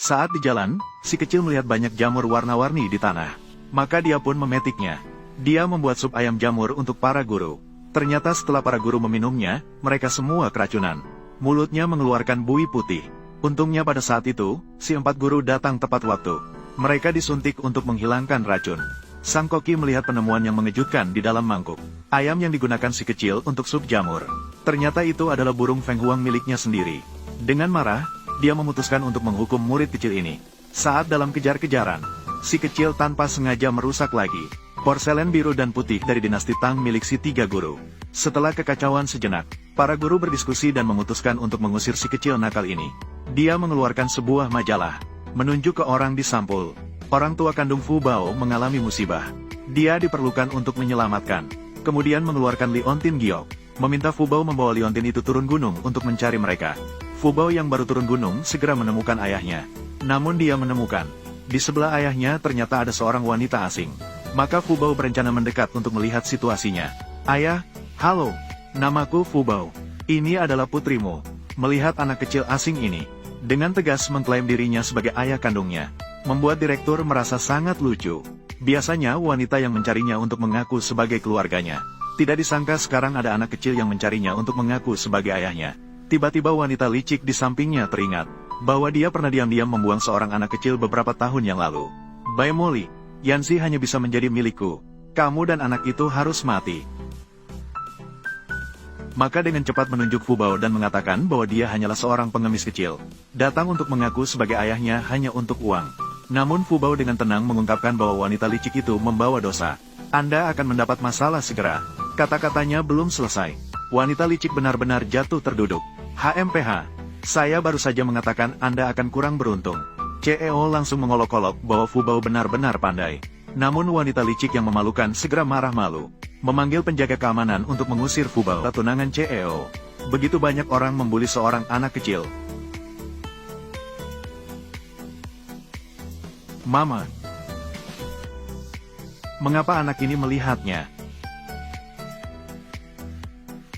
Saat di jalan, si kecil melihat banyak jamur warna-warni di tanah. Maka dia pun memetiknya. Dia membuat sup ayam jamur untuk para guru. Ternyata setelah para guru meminumnya, mereka semua keracunan. Mulutnya mengeluarkan buih putih. Untungnya pada saat itu, si 4 guru datang tepat waktu. Mereka disuntik untuk menghilangkan racun. Sang koki melihat penemuan yang mengejutkan di dalam mangkuk. Ayam yang digunakan si kecil untuk sup jamur. Ternyata itu adalah burung Feng Huang miliknya sendiri. Dengan marah, dia memutuskan untuk menghukum murid kecil ini. Saat dalam kejar-kejaran, si kecil tanpa sengaja merusak lagi porselen biru dan putih dari dinasti Tang milik si 3 guru. Setelah kekacauan sejenak, para guru berdiskusi dan memutuskan untuk mengusir si kecil nakal ini. Dia mengeluarkan sebuah majalah, menunjuk ke orang di sampul. Orang tua kandung Fu Bao mengalami musibah. Dia diperlukan untuk menyelamatkan. Kemudian mengeluarkan Liontin Giok, meminta Fu Bao membawa Liontin itu turun gunung untuk mencari mereka. Fu Bao yang baru turun gunung segera menemukan ayahnya. Namun dia menemukan, di sebelah ayahnya ternyata ada seorang wanita asing. Maka Fu Bao berencana mendekat untuk melihat situasinya. Ayah, halo, namaku Fu Bao. Ini adalah putrimu. Melihat anak kecil asing ini, dengan tegas mengklaim dirinya sebagai ayah kandungnya, membuat direktur merasa sangat lucu. Biasanya wanita yang mencarinya untuk mengaku sebagai keluarganya. Tidak disangka sekarang ada anak kecil yang mencarinya untuk mengaku sebagai ayahnya. Tiba-tiba wanita licik di sampingnya teringat bahwa dia pernah diam-diam membuang seorang anak kecil beberapa tahun yang lalu. Bai Molly, Yanxi hanya bisa menjadi milikku. Kamu dan anak itu harus mati. Maka dengan cepat menunjuk Fu Bao dan mengatakan bahwa dia hanyalah seorang pengemis kecil. Datang untuk mengaku sebagai ayahnya hanya untuk uang. Namun Fu Bao dengan tenang mengungkapkan bahwa wanita licik itu membawa dosa. Anda akan mendapat masalah segera. Kata-katanya belum selesai. Wanita licik benar-benar jatuh terduduk. HMPH, saya baru saja mengatakan Anda akan kurang beruntung. CEO langsung mengolok-olok bahwa Fu Bao benar-benar pandai. Namun wanita licik yang memalukan segera marah malu. Memanggil penjaga keamanan untuk mengusir Fu Bao. Tunangan CEO. Begitu banyak orang membuli seorang anak kecil. Mama. Mengapa anak ini melihatnya?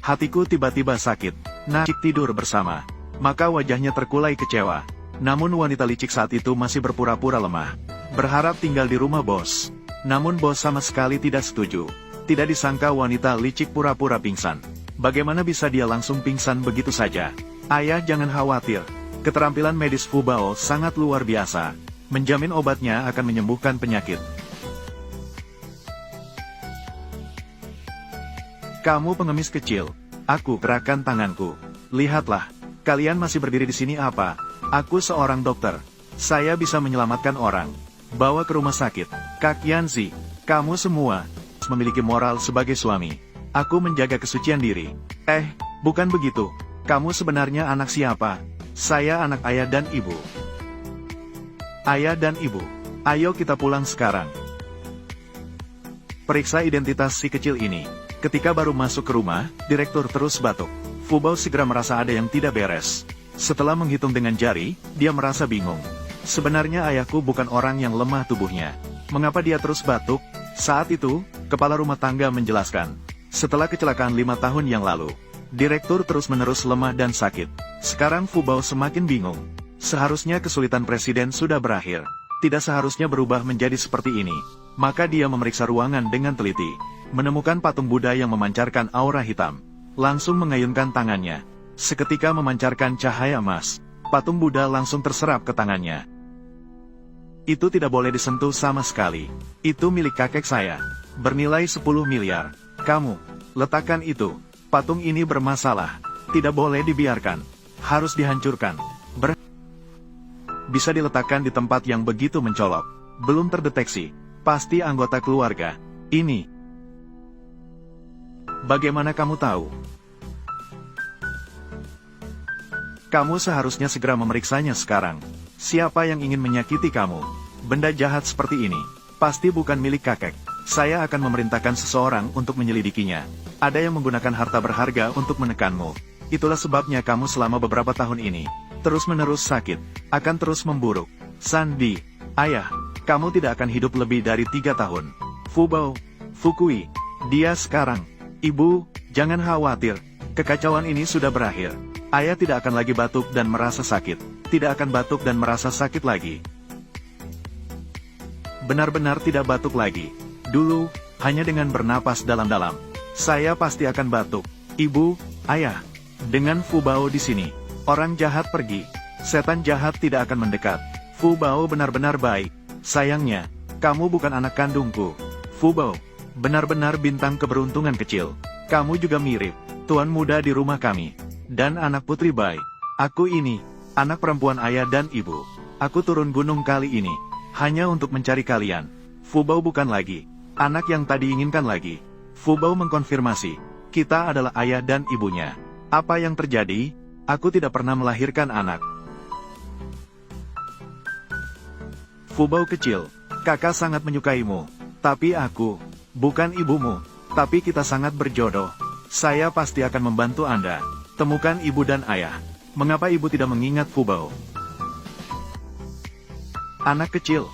Hatiku tiba-tiba sakit. Cik tidur bersama. Maka wajahnya terkulai kecewa. Namun wanita licik saat itu masih berpura-pura lemah. Berharap tinggal di rumah bos. Namun bos sama sekali tidak setuju. Tidak disangka wanita licik pura-pura pingsan. Bagaimana bisa dia langsung pingsan begitu saja? Ayah jangan khawatir. Keterampilan medis Fu Bao sangat luar biasa. Menjamin obatnya akan menyembuhkan penyakit. Kamu pengemis kecil. Aku gerakan tanganku. Lihatlah, kalian masih berdiri di sini apa? Aku seorang dokter. Saya bisa menyelamatkan orang. Bawa ke rumah sakit. Kak Yanxi, kamu semua memiliki moral sebagai suami. Aku menjaga kesucian diri. Bukan begitu. Kamu sebenarnya anak siapa? Saya anak ayah dan ibu. Ayah dan ibu, ayo kita pulang sekarang. Periksa identitas si kecil ini. Ketika baru masuk ke rumah, direktur terus batuk. Fu Bao segera merasa ada yang tidak beres. Setelah menghitung dengan jari, dia merasa bingung. Sebenarnya ayahku bukan orang yang lemah tubuhnya. Mengapa dia terus batuk? Saat itu, kepala rumah tangga menjelaskan. Setelah kecelakaan 5 tahun yang lalu, direktur terus-menerus lemah dan sakit. Sekarang Fu Bao semakin bingung. Seharusnya kesulitan presiden sudah berakhir. Tidak seharusnya berubah menjadi seperti ini. Maka dia memeriksa ruangan dengan teliti. Menemukan patung Buddha yang memancarkan aura hitam. Langsung mengayunkan tangannya. Seketika memancarkan cahaya emas. Patung Buddha langsung terserap ke tangannya. Itu tidak boleh disentuh sama sekali. Itu milik kakek saya. Bernilai 10 miliar. Kamu, letakkan itu. Patung ini bermasalah. Tidak boleh dibiarkan. Harus dihancurkan. Bisa diletakkan di tempat yang begitu mencolok. Belum terdeteksi. Pasti anggota keluarga. Ini. Bagaimana kamu tahu? Kamu seharusnya segera memeriksanya sekarang. Siapa yang ingin menyakiti kamu? Benda jahat seperti ini. Pasti bukan milik kakek. Saya akan memerintahkan seseorang untuk menyelidikinya. Ada yang menggunakan harta berharga untuk menekanmu. Itulah sebabnya kamu selama beberapa tahun ini terus-menerus sakit, akan terus memburuk. Sandi, ayah, kamu tidak akan hidup lebih dari 3 tahun. Fu Bao, Fukui, dia sekarang. Ibu, jangan khawatir, kekacauan ini sudah berakhir. Ayah tidak akan lagi batuk dan merasa sakit. tidak akan batuk dan merasa sakit lagi. Benar-benar tidak batuk lagi. Dulu, hanya dengan bernapas dalam-dalam, saya pasti akan batuk. Ibu, ayah, dengan Fu Bao di sini, orang jahat pergi, setan jahat tidak akan mendekat. Fu Bao benar-benar baik. Sayangnya, kamu bukan anak kandungku. Fu Bao, benar-benar bintang keberuntungan kecil. Kamu juga mirip tuan muda di rumah kami. Dan anak putri Bai. Aku ini, anak perempuan ayah dan ibu. Aku turun gunung kali ini, hanya untuk mencari kalian. Fu Bao bukan lagi anak yang tadi inginkan lagi. Fu Bao mengkonfirmasi, kita adalah ayah dan ibunya. Apa yang terjadi? Aku tidak pernah melahirkan anak. Fu Bao kecil, kakak sangat menyukaimu. Tapi aku, bukan ibumu. Tapi kita sangat berjodoh. Saya pasti akan membantu Anda. Temukan ibu dan ayah. Mengapa ibu tidak mengingat Fu Bao? Anak kecil.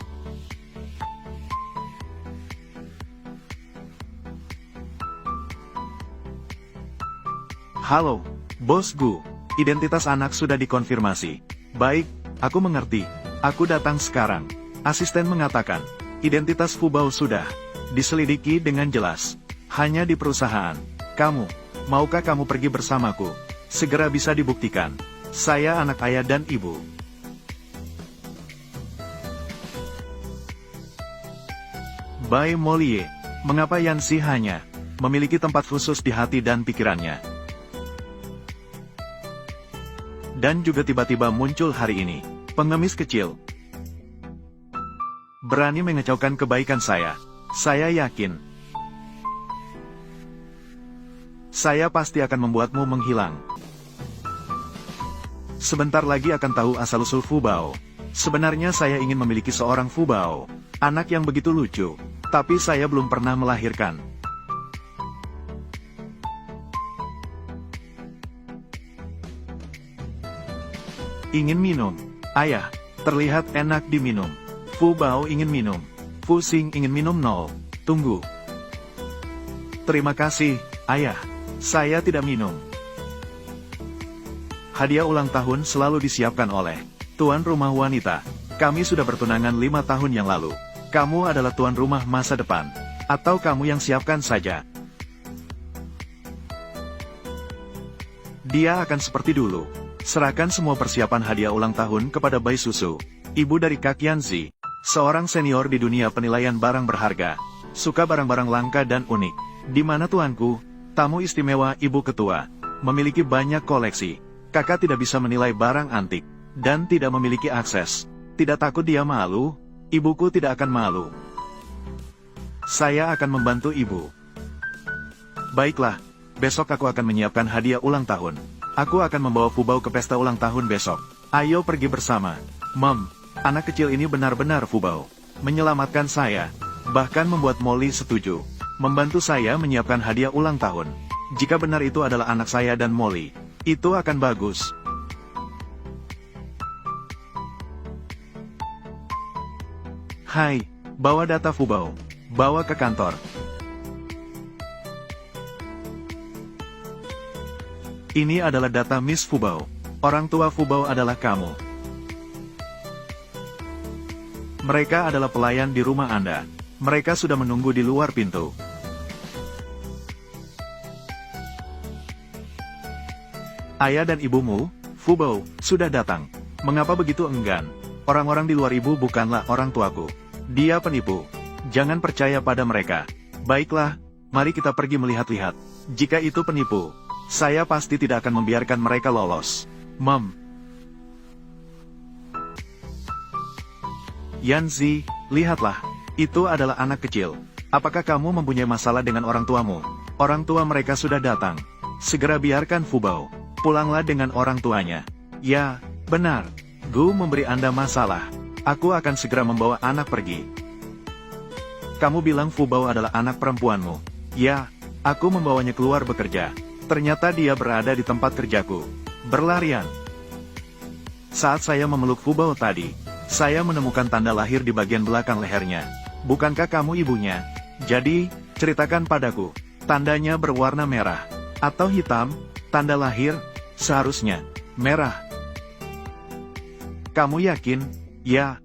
Halo, Bos Gu. Identitas anak sudah dikonfirmasi. Baik, aku mengerti. Aku datang sekarang. Asisten mengatakan, identitas Fu Bao sudah diselidiki dengan jelas. Hanya di perusahaan. Kamu, maukah kamu pergi bersamaku? Segera bisa dibuktikan. Saya anak ayah dan ibu. Bai Molie, mengapa Yanxi hanya memiliki tempat khusus di hati dan pikirannya? Dan juga tiba-tiba muncul hari ini, pengemis kecil. Berani mengecaukan kebaikan saya. Saya yakin. Saya pasti akan membuatmu menghilang. Sebentar lagi akan tahu asal-usul Fu Bao. Sebenarnya saya ingin memiliki seorang Fu Bao. Anak yang begitu lucu. Tapi saya belum pernah melahirkan. Ingin minum. Ayah, terlihat enak diminum. Fu Bao ingin minum. Fu Xing ingin minum nol. Tunggu. Terima kasih, ayah. Saya tidak minum. Hadiah ulang tahun selalu disiapkan oleh tuan rumah wanita. Kami sudah bertunangan 5 tahun yang lalu. Kamu adalah tuan rumah masa depan. Atau kamu yang siapkan saja. Dia akan seperti dulu. Serahkan semua persiapan hadiah ulang tahun kepada Bai Susu, ibu dari Kak Yanzi, seorang senior di dunia penilaian barang berharga. Suka barang-barang langka dan unik. Di mana tuanku? Tamu istimewa ibu ketua. Memiliki banyak koleksi. Kakak tidak bisa menilai barang antik. Dan tidak memiliki akses. Tidak takut dia malu? Ibuku tidak akan malu. Saya akan membantu ibu. Baiklah. Besok aku akan menyiapkan hadiah ulang tahun. Aku akan membawa Fu Bao ke pesta ulang tahun besok. Ayo pergi bersama. Mom, anak kecil ini benar-benar Fu Bao. Menyelamatkan saya. Bahkan membuat Molly setuju. Membantu saya menyiapkan hadiah ulang tahun. Jika benar itu adalah anak saya dan Molly, itu akan bagus. Hai, bawa data Fu Bao. Bawa ke kantor. Ini adalah data Miss Fu Bao. Orang tua Fu Bao adalah kamu. Mereka adalah pelayan di rumah Anda. Mereka sudah menunggu di luar pintu. Ayah dan ibumu, Fu Bao, sudah datang. Mengapa begitu enggan? Orang-orang di luar ibu bukanlah orang tuaku. Dia penipu. Jangan percaya pada mereka. Baiklah, mari kita pergi melihat-lihat. Jika itu penipu, saya pasti tidak akan membiarkan mereka lolos. Mom. Yanzi, lihatlah. Itu adalah anak kecil. Apakah kamu mempunyai masalah dengan orang tuamu? Orang tua mereka sudah datang. Segera biarkan Fu Bao. Pulanglah dengan orang tuanya. Ya, benar. Gu memberi Anda masalah. Aku akan segera membawa anak pergi. Kamu bilang Fu Bao adalah anak perempuanmu. Ya, aku membawanya keluar bekerja. Ternyata dia berada di tempat kerjaku. Berlarian. Saat saya memeluk Fu Bao tadi, saya menemukan tanda lahir di bagian belakang lehernya. Bukankah kamu ibunya? Jadi, ceritakan padaku. Tandanya berwarna merah. Atau hitam? Tanda lahir? Seharusnya merah. Kamu yakin? Ya.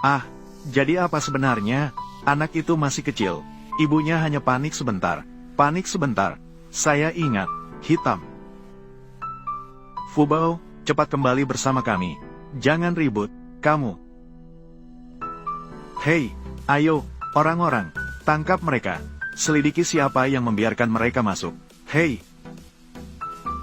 Ah, jadi apa sebenarnya? Anak itu masih kecil. Ibunya hanya panik sebentar. Panik sebentar. Saya ingat. Hitam. Fubao, cepat kembali bersama kami. Jangan ribut, kamu. Hei, ayo, orang-orang, tangkap mereka. Selidiki siapa yang membiarkan mereka masuk. Hei.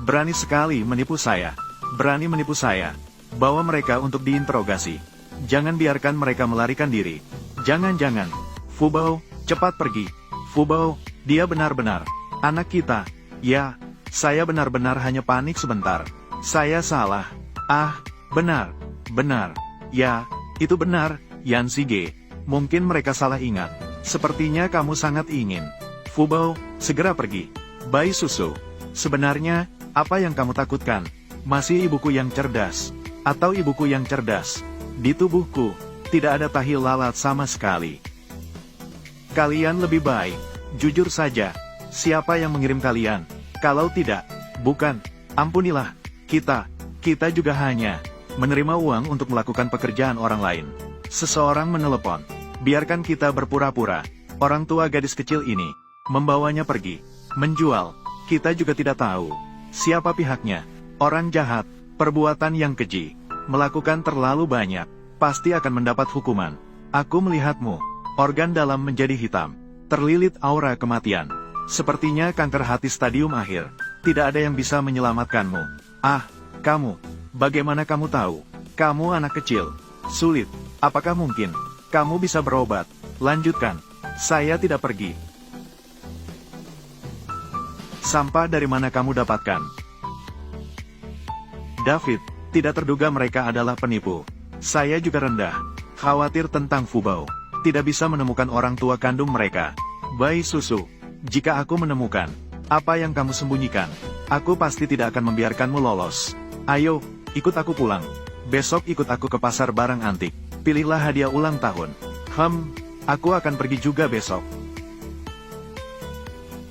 Berani sekali menipu saya. Berani menipu saya. Bawa mereka untuk diinterogasi. Jangan biarkan mereka melarikan diri. Jangan-jangan. Fubao, cepat pergi. Fubao, dia benar-benar anak kita. Ya, saya benar-benar hanya panik sebentar. Saya salah. Ah, benar. Benar. Ya, itu benar, Yan Sige. Mungkin mereka salah ingat. Sepertinya kamu sangat ingin. Fubao, segera pergi. Bai Susu. Sebenarnya, apa yang kamu takutkan? Masih ibuku yang cerdas. Atau ibuku yang cerdas. Di tubuhku, tidak ada tahi lalat sama sekali. Kalian lebih baik. Jujur saja. Siapa yang mengirim kalian? Kalau tidak, bukan. Ampunilah. Kita juga hanya menerima uang untuk melakukan pekerjaan orang lain. Seseorang menelepon. Biarkan kita berpura-pura. Orang tua gadis kecil ini membawanya pergi. Menjual. Kita juga tidak tahu siapa pihaknya. Orang jahat. Perbuatan yang keji. Melakukan terlalu banyak. Pasti akan mendapat hukuman. Aku melihatmu. Organ dalam menjadi hitam. Terlilit aura kematian. Sepertinya kanker hati stadium akhir. Tidak ada yang bisa menyelamatkanmu. Ah, kamu. Bagaimana kamu tahu? Kamu anak kecil. Sulit. Apakah mungkin kamu bisa berobat? Lanjutkan. Saya tidak pergi. Sampah dari mana kamu dapatkan? David, tidak terduga mereka adalah penipu. Saya juga rendah. Khawatir tentang Fubao. Tidak bisa menemukan orang tua kandung mereka. Bai Susu. Jika aku menemukan apa yang kamu sembunyikan, aku pasti tidak akan membiarkanmu lolos. Ayo, ikut aku pulang. Besok ikut aku ke pasar barang antik. Pilihlah hadiah ulang tahun. Aku akan pergi juga besok.